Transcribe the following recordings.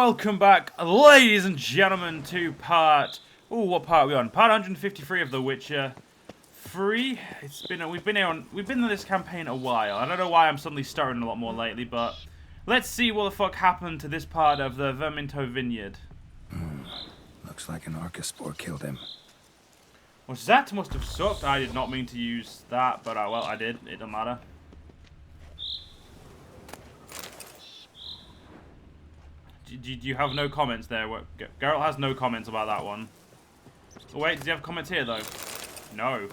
welcome back, ladies and gentlemen, to part... Ooh, what part are we on? Part 153 of The Witcher 3. We've been in this campaign a while. I don't know why I'm suddenly starting a lot more lately, but let's see what the fuck happened to this part of the Verminto Vineyard. Looks like an Arcaspore killed him. Well, that must have sucked. I did not mean to use that, but well, I did. It doesn't matter. Do you have no comments there? Geralt has no comments about that one. Oh, wait, does he have comments here, though? No.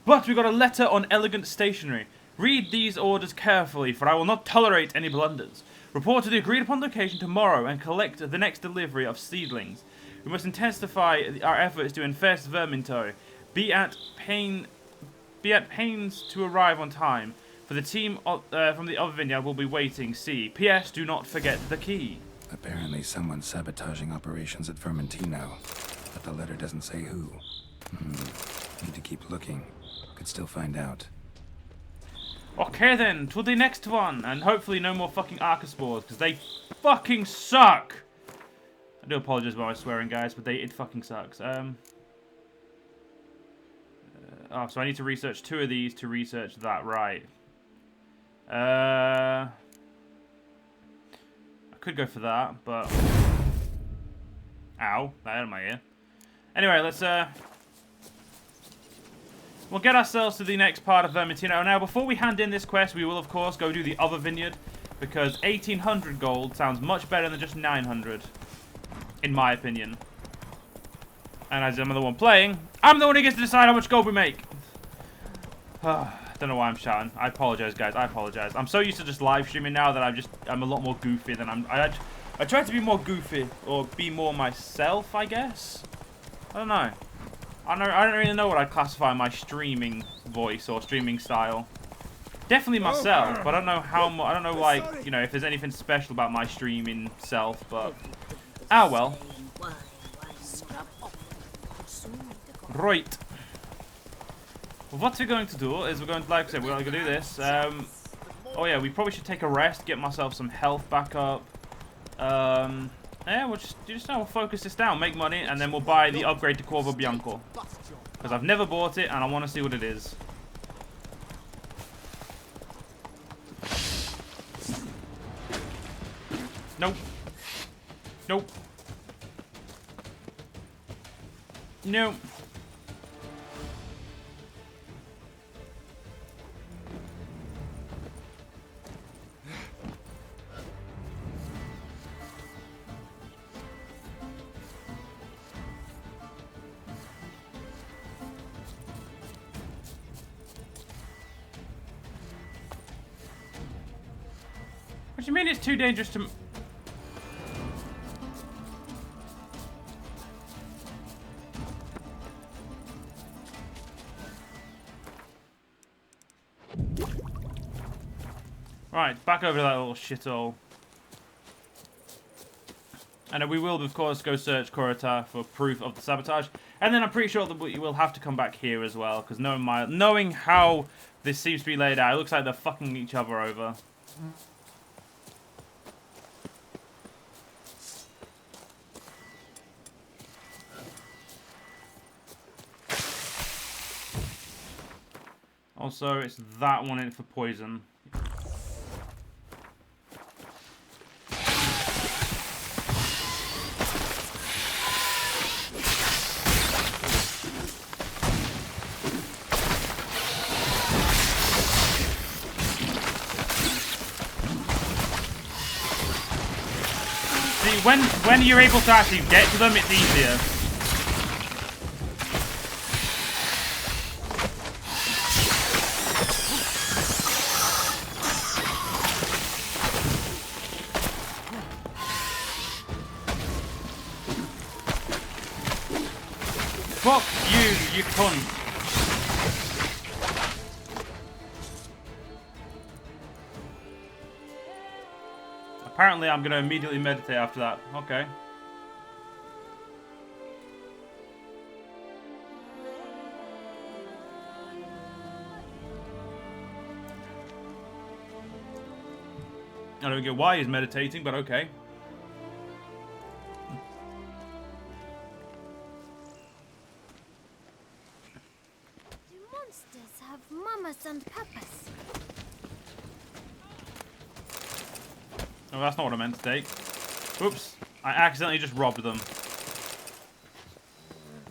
But we got a letter on elegant stationery. Read these orders carefully, for I will not tolerate any blunders. Report to the agreed-upon location tomorrow and collect the next delivery of seedlings. We must intensify our efforts to infest Verminto. Be at pains to arrive on time, for the team from the other vineyard will be waiting. See. P.S. Do not forget the key. Apparently someone's sabotaging operations at Vermentino, but the letter doesn't say who. Need to keep looking. Could still find out. Okay then, to the next one, and hopefully no more fucking Arcaspores, because they fucking suck! I do apologize about my swearing, guys, but it fucking sucks. Oh, so I need to research 2 of these to research that, right. I could go for that, but... Ow, that out of my ear. Anyway, let's, we'll get ourselves to the next part of Vermentino. Now, before we hand in this quest, we will, of course, go do the other vineyard, because 1,800 gold sounds much better than just 900, in my opinion. And as I'm the one playing, I'm the one who gets to decide how much gold we make. I don't know why I'm shouting. I apologize, guys. I apologize. I'm so used to just live streaming now that I'm a lot more goofy than I try to be more goofy or be more myself, I guess. I don't know. I don't really know what I'd classify my streaming voice or streaming style. Definitely myself, but I don't know how much. I don't know, like, you know, if there's anything special about my streaming self, but well. Right. What we're going to do is we're going to, like I said, we're going to do this. Oh yeah, we probably should take a rest, get myself some health back up. Yeah, we'll we'll focus this down, make money, and then we'll buy the upgrade to Corvo Bianco. Because I've never bought it, and I want to see what it is. Nope. Nope. Nope. What do you mean it's too dangerous to... Right, back over to that little shithole. And we will, of course, go search Korata for proof of the sabotage. And then I'm pretty sure that we will have to come back here as well, because knowing how this seems to be laid out, it looks like they're fucking each other over. Also, it's that one in it for poison. See, when you're able to actually get to them, it's easier. Fuck you, you cunt. Apparently I'm going to immediately meditate after that. Okay. I don't get why he's meditating, but okay. kids have mamas and papas. Oh, that's not what I meant to take. Oops. I accidentally just robbed them.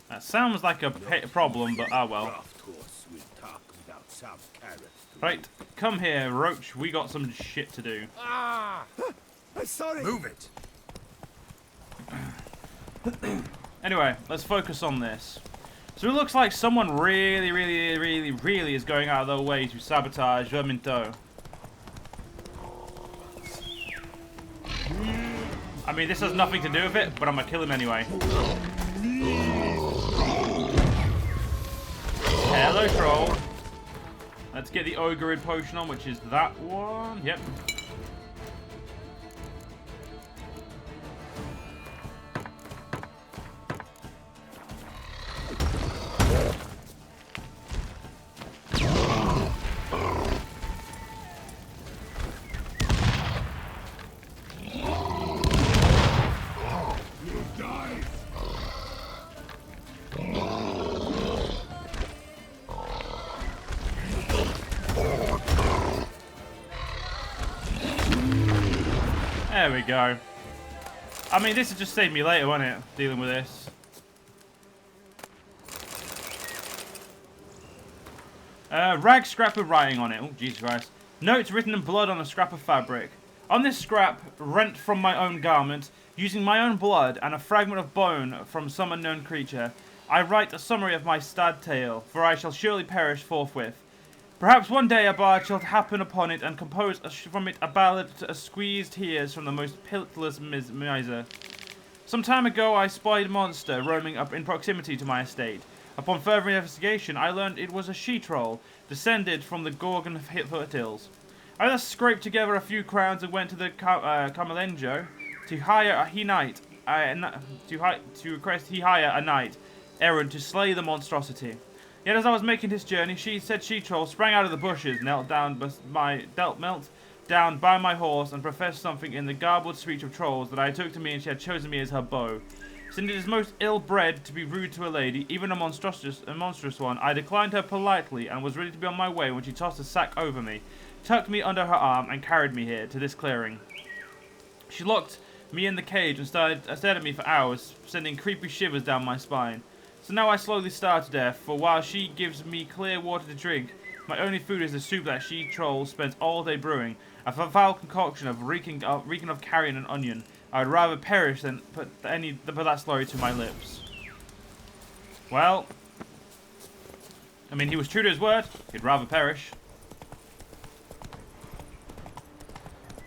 That sounds like a problem, but oh well. Right, come here, Roach. We got some shit to do. Sorry. Move it. Anyway, let's focus on this. So it looks like someone really is going out of their way to sabotage Verminto. I mean, this has nothing to do with it, but I'm gonna kill him anyway. Hello, troll. Let's get the Ogre potion on, which is that one. Yep. There we go. I mean, this would just save me later, won't it? Dealing with this. Rag scrap with writing on it. Oh, Jesus Christ. Notes written in blood on a scrap of fabric. On this scrap, rent from my own garment, using my own blood and a fragment of bone from some unknown creature, I write a summary of my sad tale, for I shall surely perish forthwith. Perhaps one day a bard shall happen upon it and compose from it a ballad to squeeze tears from the most pitiless miser. Some time ago I spied a monster roaming up in proximity to my estate. Upon further investigation I learned it was a she-troll, descended from the Gorgon foothills. I thus scraped together a few crowns and went to the Camelenjo to hire a knight, to request he hire a knight errant to slay the monstrosity. Yet as I was making this journey, she-troll sprang out of the bushes, knelt down by my horse, and professed something in the garbled speech of trolls that I took to mean she had chosen me as her beau. Since it is most ill-bred to be rude to a lady, even a monstrous one, I declined her politely and was ready to be on my way when she tossed a sack over me, tucked me under her arm, and carried me here to this clearing. She locked me in the cage and stared at me for hours, sending creepy shivers down my spine. So now I slowly starve to death, for while she gives me clear water to drink, my only food is the soup that she-troll spends all day brewing, a foul concoction of reeking of carrion and onion. I would rather perish than put that slurry to my lips. Well, I mean, he was true to his word. He'd rather perish.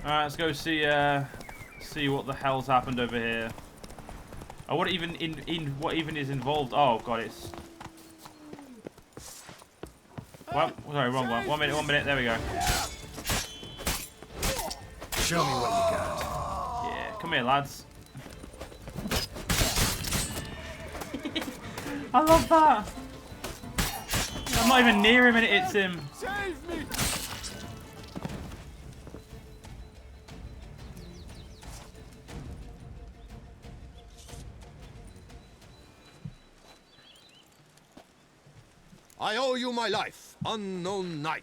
Alright, let's go see what the hell's happened over here. Oh, what even is involved? Oh god, it's. What? Sorry, wrong one. 1 minute. 1 minute. There we go. Show me what you got. Yeah, come here, lads. I love that. I'm not even near him, and it hits him. Save me! I owe you my life, unknown knight.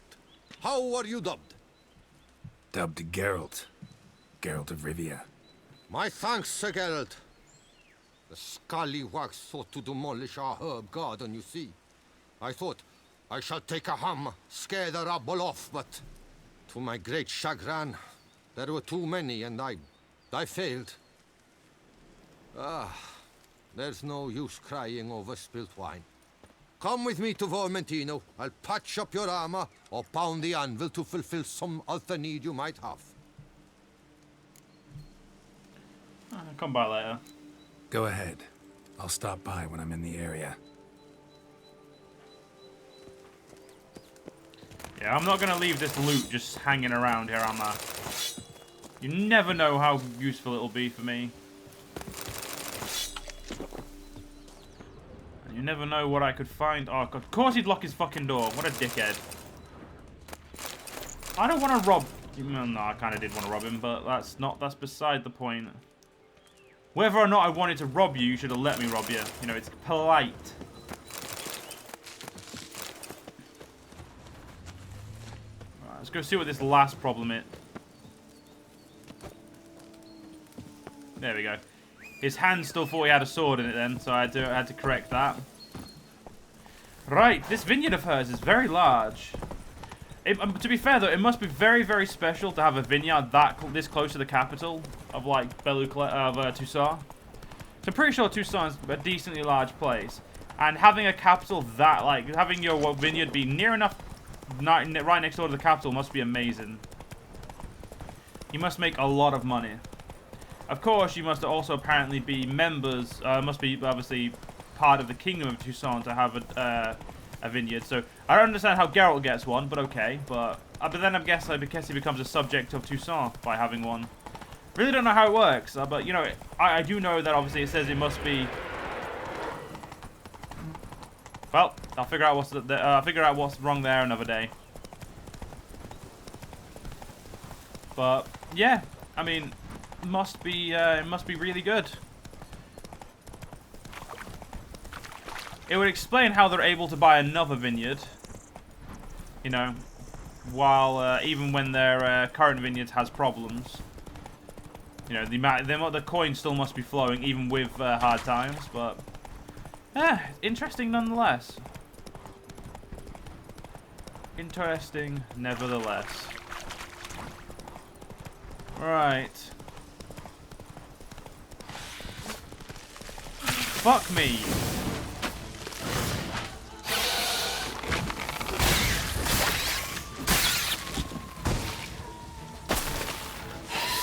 How are you dubbed? Dubbed Geralt. Geralt of Rivia. My thanks, Sir Geralt. The scallywags sought to demolish our herb garden, you see. I thought, I shall take a ham, scare the rabble off, but to my great chagrin, there were too many and I failed. There's no use crying over spilt wine. Come with me to Vermentino. I'll patch up your armor or pound the anvil to fulfill some other need you might have. Come by later. Go ahead. I'll stop by when I'm in the area. Yeah, I'm not going to leave this loot just hanging around here, am I? You never know how useful it'll be for me. You never know what I could find. Oh, God. Of course he'd lock his fucking door. What a dickhead. I don't want to rob... No, I kind of did want to rob him, but that's beside the point. Whether or not I wanted to rob you, you should have let me rob you. You know, it's polite. go see what this last problem is. There we go. His hand still thought he had a sword in it then, so I had to correct that. Right, this vineyard of hers is very large. To be fair though, it must be very, very special to have a vineyard this close to the capital of like Toussaint. So I'm pretty sure Toussaint is a decently large place, and having a capital that having your vineyard be near enough, right next door to the capital must be amazing. You must make a lot of money. Of course, you must also apparently be members. Must be obviously part of the Kingdom of Toussaint to have a vineyard. So I don't understand how Geralt gets one, but okay. But then I guess he becomes a subject of Toussaint by having one. Really don't know how it works, but you know, I do know that obviously it says it must be. Well, I'll figure out what's wrong there another day. But yeah, I mean, it must be really good. It would explain how they're able to buy another vineyard, you know, while even when their current vineyard has problems. You know, the coin still must be flowing even with hard times, but interesting nonetheless. Interesting nevertheless. Right. Fuck me.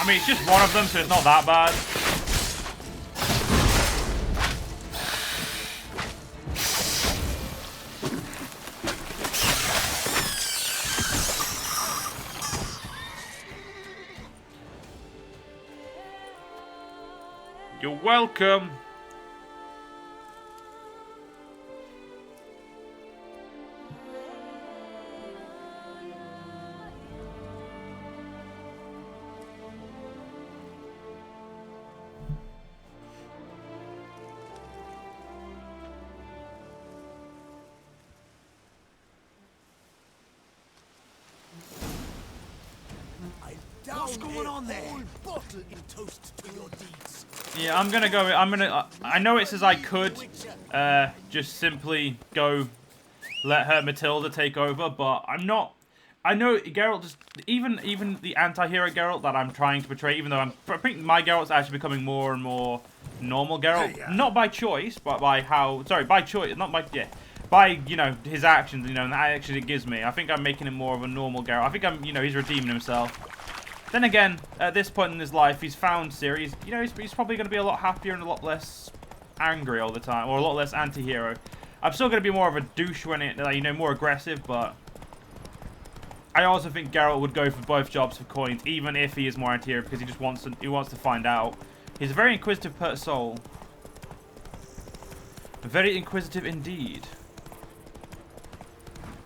I mean, it's just one of them, so it's not that bad. You're welcome. What's going on there? Bottle in toast to your deeds. Yeah, I know it says I could just simply go let her Matilda take over, but I'm not. I know Geralt just even the anti-hero Geralt that I'm trying to portray, even though I think my Geralt's actually becoming more and more normal Geralt, not by choice, but by by choice, not by by you know his actions, you know, and the action it gives me. I think I'm making him more of a normal Geralt. I think he's redeeming himself. Then again, at this point in his life, he's found Ciri. He's probably going to be a lot happier and a lot less angry all the time, or a lot less anti-hero. I'm still going to be more of a douche when more aggressive, but I also think Geralt would go for both jobs for coins, even if he is more anti-hero, because he wants to find out. He's a very inquisitive soul. Very inquisitive indeed.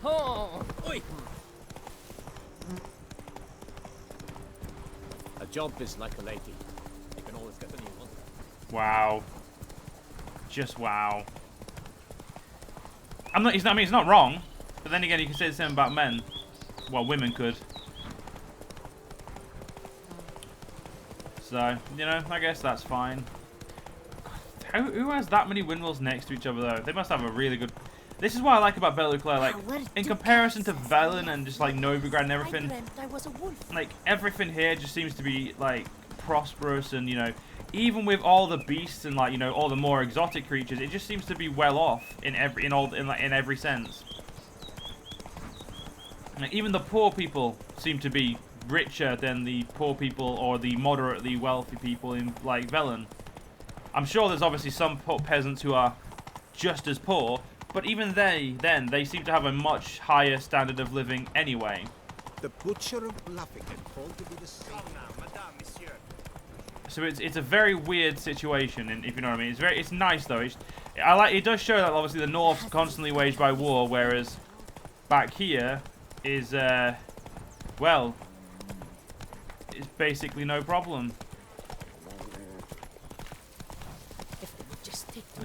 Oh, oi. A job is like a lady. You can always get a new one. Wow. Just wow. He's not wrong. But then again, you can say the same about men. Well, women could. So, I guess that's fine. Who has that many windmills next to each other, though? They must have a really good... This is what I like about Belle-Éclair, like, in comparison to Velen and just, like, Novigrad and everything, like, everything here just seems to be, like, prosperous and, even with all the beasts and, like, all the more exotic creatures, it just seems to be well off in every sense. Like, even the poor people seem to be richer than the poor people or the moderately wealthy people in, like, Velen. I'm sure there's obviously some poor peasants who are just as poor, but even they seem to have a much higher standard of living anyway. The butcher of Bluffington called to be the same. So it's a very weird situation, and if you know what I mean. It's nice though. It does show that obviously the North's constantly waged by war, whereas back here is well, it's basically no problem.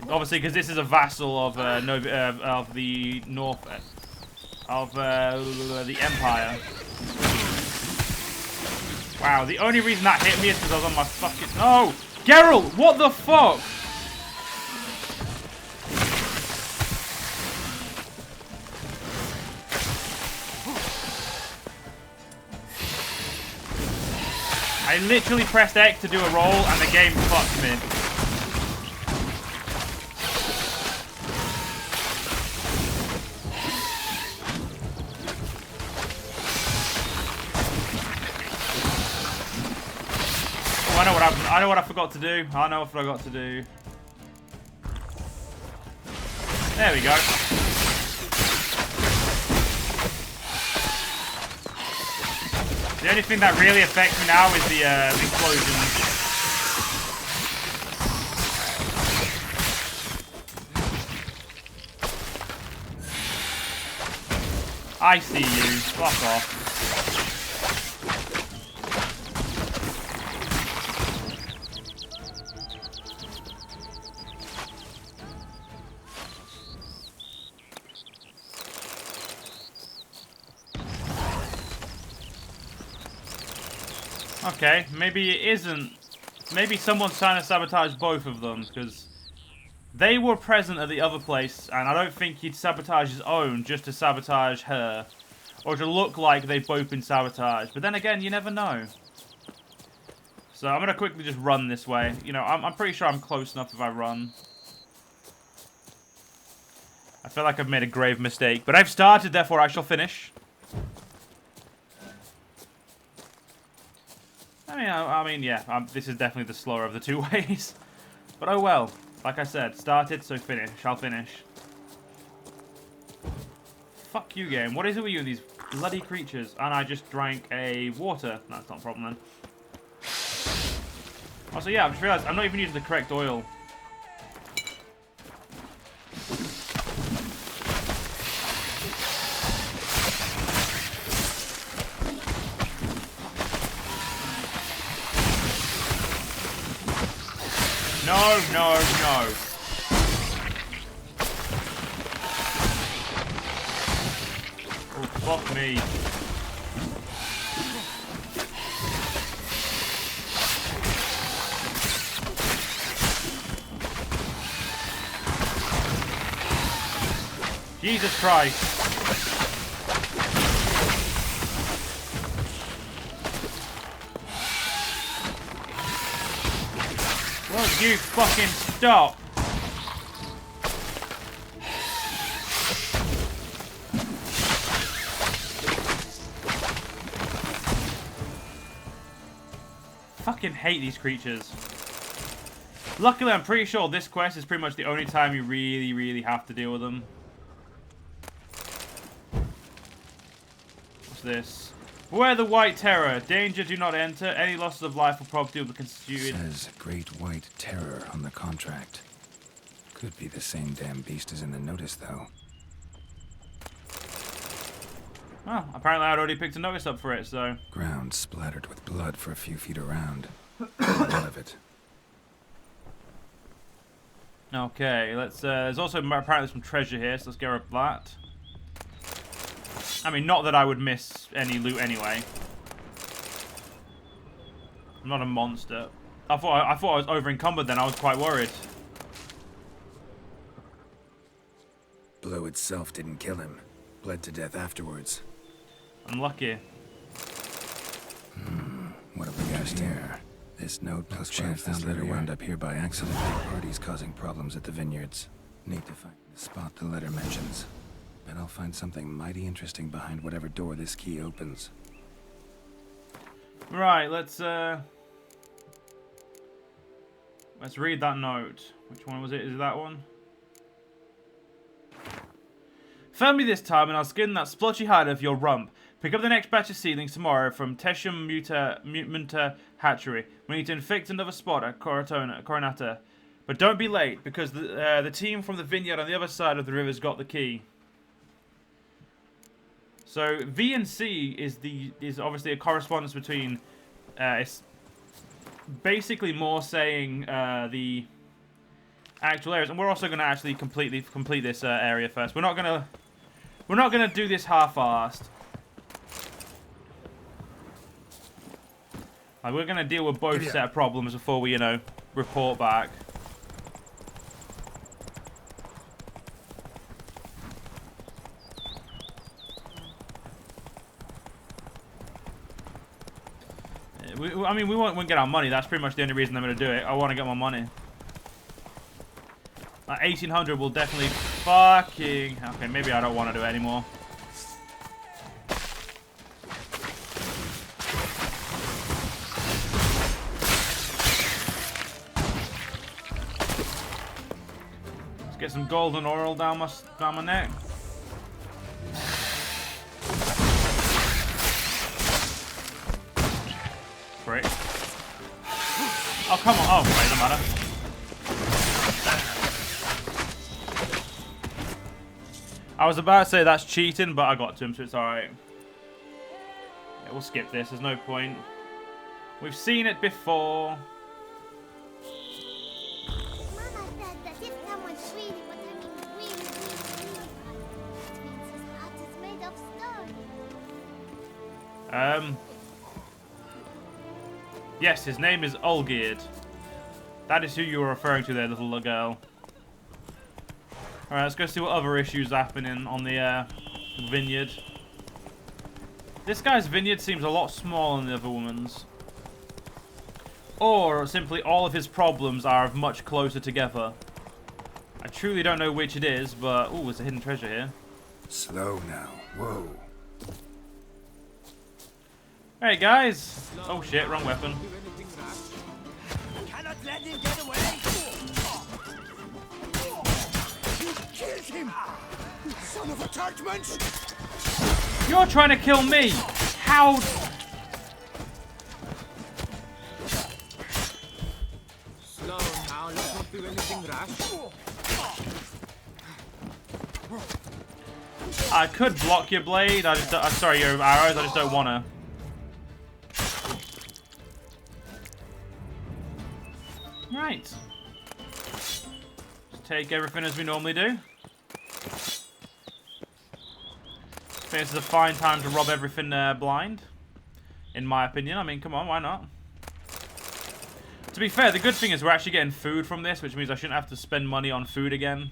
Obviously, because this is a vassal of the North of the Empire. Wow, the only reason that hit me is because I was on my fucking... No! Geralt, what the fuck? I literally pressed X to do a roll and the game fucked me. Oh, I know what happened. I know what I forgot to do. I know what I forgot to do. There we go. The only thing that really affects me now is the explosions. I see you. Fuck off. Okay, maybe it isn't. Maybe someone's trying to sabotage both of them, because they were present at the other place, and I don't think he'd sabotage his own just to sabotage her, or to look like they've both been sabotaged. But then again, you never know. So I'm going to quickly just run this way. You know, I'm pretty sure I'm close enough if I run. I feel like I've made a grave mistake, but I've started, therefore I shall finish. I mean, yeah, this is definitely the slower of the two ways. But oh well. Like I said, started, so finish. I'll finish. Fuck you, game. What is it with you and these bloody creatures? And I just drank a water. That's not a problem then. Also, yeah, I've just realised I'm not even using the correct oil. No, no, no. Oh, fuck me. Jesus Christ. Will you fucking stop? Fucking hate these creatures. Luckily, I'm pretty sure this quest is pretty much the only time you really have to deal with them. What's this? Beware the White Terror. Danger, do not enter. Any losses of life or property will be constituted. Says Great White Terror on the contract. Could be the same damn beast as in the notice, though. Well, apparently I'd already picked a notice up for it, so... Ground splattered with blood for a few feet around. A lot of it. Okay, let's... there's also apparently some treasure here, so let's get rid of that. I mean, not that I would miss any loot anyway. I'm not a monster. I thought I was over encumbered then. I was quite worried. Blow itself didn't kill him. Bled to death afterwards. Unlucky. What have we got here? This note plus chance this letter wound up here by accident. Parties causing problems at the vineyards. Need to find the spot the letter mentions. Bet I'll find something mighty interesting behind whatever door this key opens. Right, let's read that note. Which one was it? Is it that one? Found me this time and I'll skin that splotchy hide of your rump. Pick up the next batch of seedlings tomorrow from Tesham Munta Hatchery. We need to infect another spot at Coronata. But don't be late, because the team from the vineyard on the other side of the river's got the key. So V and C is obviously a correspondence between. It's basically more saying the actual areas, and we're also going to actually complete this area first. We're not gonna do this half-assed. Like, we're going to deal with both set of problems before we, you know, report back. I mean, we won't get our money. That's pretty much the only reason I'm going to do it. I want to get my money. 1800 will definitely fucking... Okay, maybe I don't want to do it anymore. Let's get some golden oil down my neck. Great. Oh, come on. Oh, wait, no matter. I was about to say that's cheating, but I got to him, so it's alright. Yeah, we'll skip this. There's no point. We've seen it before. Mama said that if someone's really, but I mean really, it means his heart is made of stone. Yes, his name is Olgierd. That is who you were referring to there, little girl. Alright, let's go see what other issues are happening on the vineyard. This guy's vineyard seems a lot smaller than the other woman's. Or simply all of his problems are much closer together. I truly don't know which it is, but... Ooh, there's a hidden treasure here. Slow now. Whoa. Hey guys! Oh shit, wrong weapon. Cannot let him get away. You killed him, you son of a judgment. You're trying to kill me! How? Slow now, let's not do anything rash. I could block your blade. I just don't, sorry, your arrows. I just don't wanna. Right. Just take everything as we normally do. I think this is a fine time to rob everything blind. In my opinion. I mean, come on, why not? To be fair, the good thing is we're actually getting food from this, which means I shouldn't have to spend money on food again.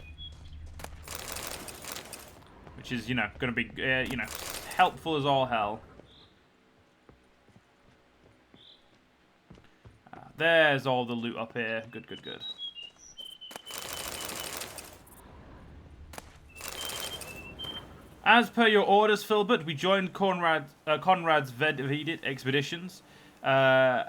Which is, you know, going to be, you know, helpful as all hell. There's all the loot up here. Good, good, good. As per your orders, Filbert, we joined Conrad's Vedvidit expeditions. A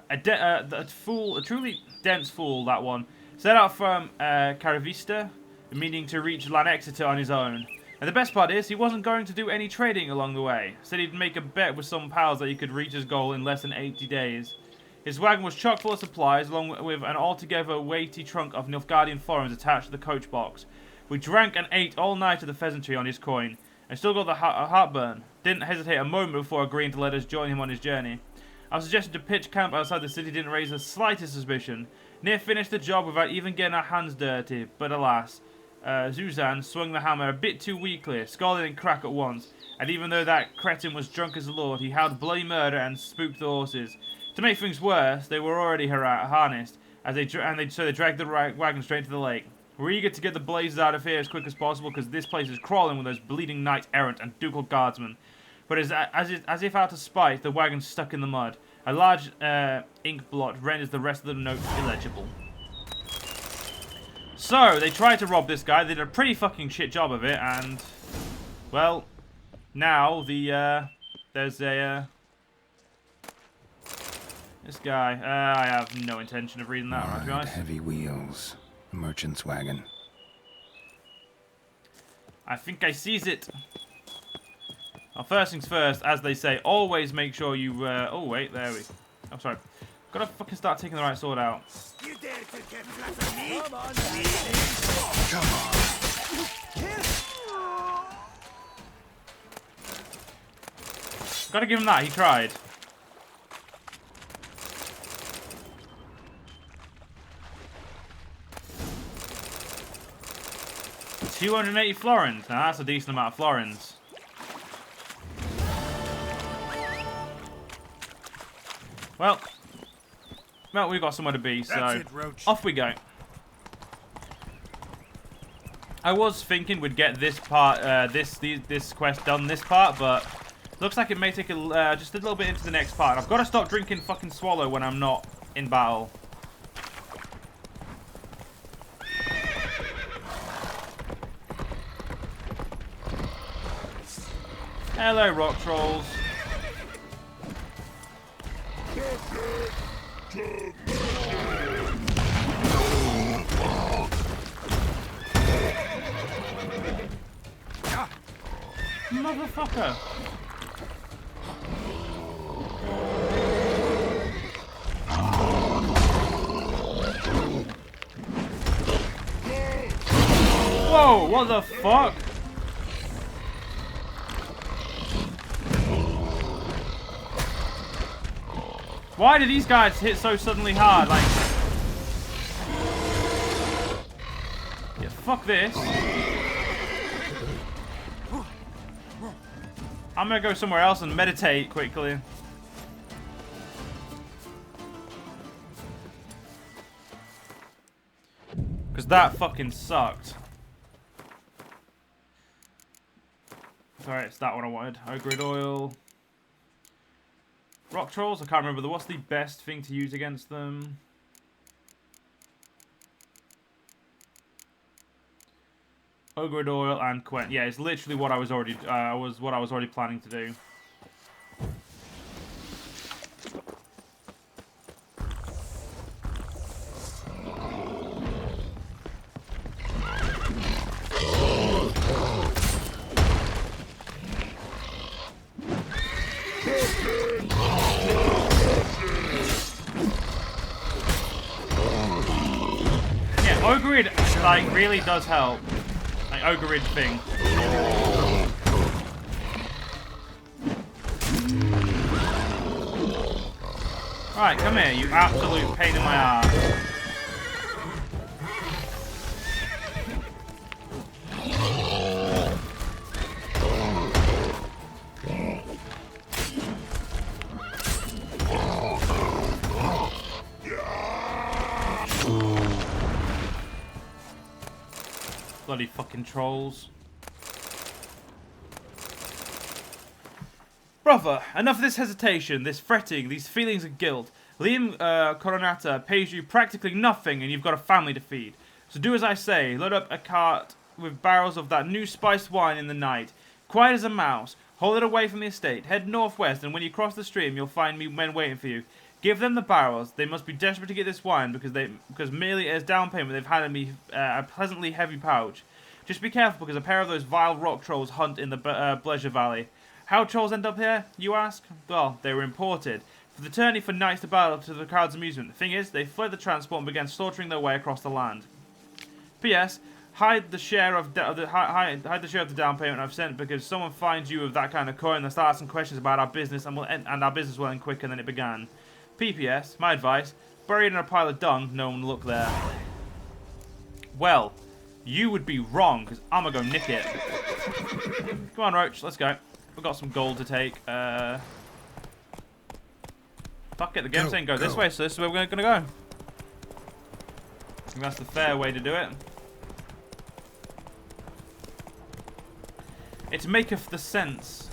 truly dense fool, that one. Set out from Caravista, meaning to reach Lanexeter on his own. And the best part is, he wasn't going to do any trading along the way. Said he'd make a bet with some pals that he could reach his goal in less than 80 days. His wagon was chock full of supplies, along with an altogether weighty trunk of Nilfgaardian florins attached to the coach box. We drank and ate all night at the pheasantry on his coin, and still got the heartburn. Didn't hesitate a moment before agreeing to let us join him on his journey. Our suggestion to pitch camp outside the city didn't raise the slightest suspicion. Near finished the job without even getting our hands dirty, but alas, Zuzan swung the hammer a bit too weakly, scalding and crack at once, and even though that cretin was drunk as a lord, he howled bloody murder and spooked the horses. To make things worse, they were already harnessed, so they dragged the wagon straight to the lake. We're eager to get the blazes out of here as quick as possible, because this place is crawling with those bleeding knights-errant and ducal guardsmen. But as if out of spite, the wagon's stuck in the mud. A large ink blot renders the rest of the note illegible. So, they tried to rob this guy. They did a pretty fucking shit job of it, and... Well, now there's a... This guy, I have no intention of reading that, right, guys? Heavy wheels. A merchant's wagon. I think I sees it. Well, first things first, as they say, always make sure you, oh, wait, there we... Oh, sorry. Gotta fucking start taking the right sword out. You dare to get flat on me? Come on. Gotta give him that, he tried. $280 florins. Now that's a decent amount of florins. Well, Well, we've got somewhere to be, so That's it, Roach. off we go. I was thinking we'd get this part, this quest done this part, but looks like it may take just a little bit into the next part. I've got to stop drinking fucking Swallow when I'm not in battle. Hello, rock trolls. Motherfucker. Whoa, what the fuck? Why do these guys hit so suddenly hard? Like, yeah, fuck this. I'm gonna go somewhere else and meditate quickly. Because that fucking sucked. Sorry, it's that one I wanted. Ogrid oil. Rock trolls, I can't remember. What's the best thing to use against them? Ogrid oil and Quen. Yeah, it's literally what I was already planning to do. Ogrid, like, really does help. Like, Ogrid thing. Alright, come here, you absolute pain in my ass. Bloody fucking trolls. Brother, enough of this hesitation, this fretting, these feelings of guilt. Liam Coronata pays you practically nothing and you've got a family to feed. So do as I say, load up a cart with barrels of that new spiced wine in the night. Quiet as a mouse, hold it away from the estate, head northwest and when you cross the stream you'll find men waiting for you. Give them the barrels. They must be desperate to get this wine because merely as down payment they've handed me a pleasantly heavy pouch. Just be careful because a pair of those vile rock trolls hunt in the Pleasure Valley. How trolls end up here, you ask? Well, they were imported for the tourney for knights to battle to the crowd's amusement. The thing is, they fled the transport and began slaughtering their way across the land. P.S. Hide the share of the down payment I've sent because someone finds you with that kind of coin and start asking questions about our business and our business will end quicker than it began. P.P.S. My advice, buried in a pile of dung, no one will look there. Well, you would be wrong, because I'm going to go nick it. Come on, Roach, let's go. We've got some gold to take. Fuck it, the game's saying go this way, so this is where we're going to go. I think that's the fair way to do it. It maketh the sense.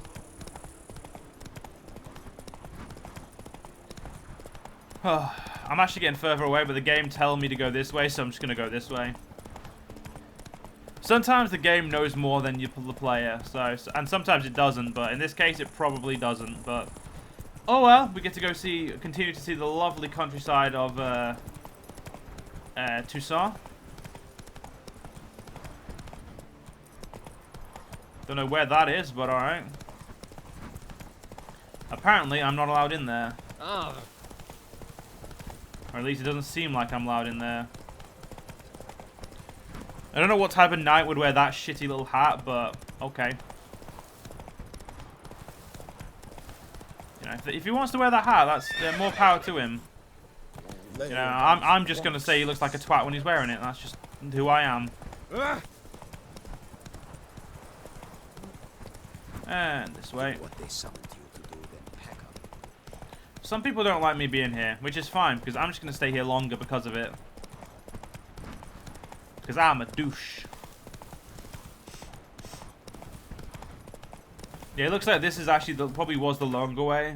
I'm actually getting further away, but the game tells me to go this way, so I'm just going to go this way. Sometimes the game knows more than the player, and sometimes it doesn't, but in this case it probably doesn't, but oh well, we get to go continue to see the lovely countryside of Toussaint. Don't know where that is, but alright. Apparently I'm not allowed in there. Ah. Or at least it doesn't seem like I'm allowed in there. I don't know what type of knight would wear that shitty little hat, but okay. You know, if he wants to wear that hat, that's more power to him. You know, I'm just gonna say he looks like a twat when he's wearing it. That's just who I am. And this way. Some people don't like me being here, which is fine, because I'm just going to stay here longer because of it. Because I'm a douche. Yeah, it looks like this is actually probably was the longer way.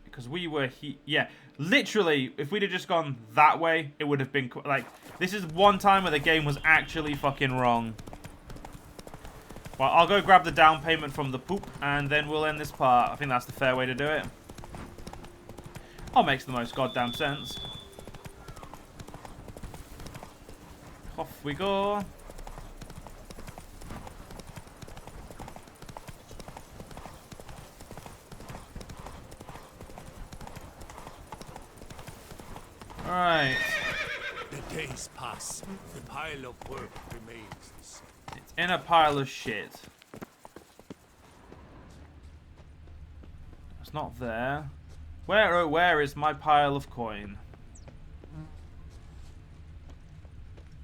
Because we were yeah, literally, if we'd have just gone that way, it would have been like, this is one time where the game was actually fucking wrong. Well, I'll go grab the down payment from the poop, and then we'll end this part. I think that's the fair way to do it. Oh, makes the most goddamn sense. Off we go. Alright. The days pass. The pile of work remains the same. It's in a pile of shit. It's not there. Where, oh, where is my pile of coin?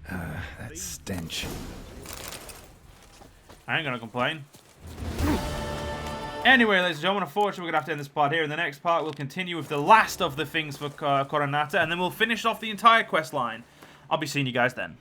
That stench. I ain't gonna complain. Anyway, ladies and gentlemen, unfortunately, we're going to have to end this part here. In the next part, we'll continue with the last of the things for Coronata, and then we'll finish off the entire quest line. I'll be seeing you guys then.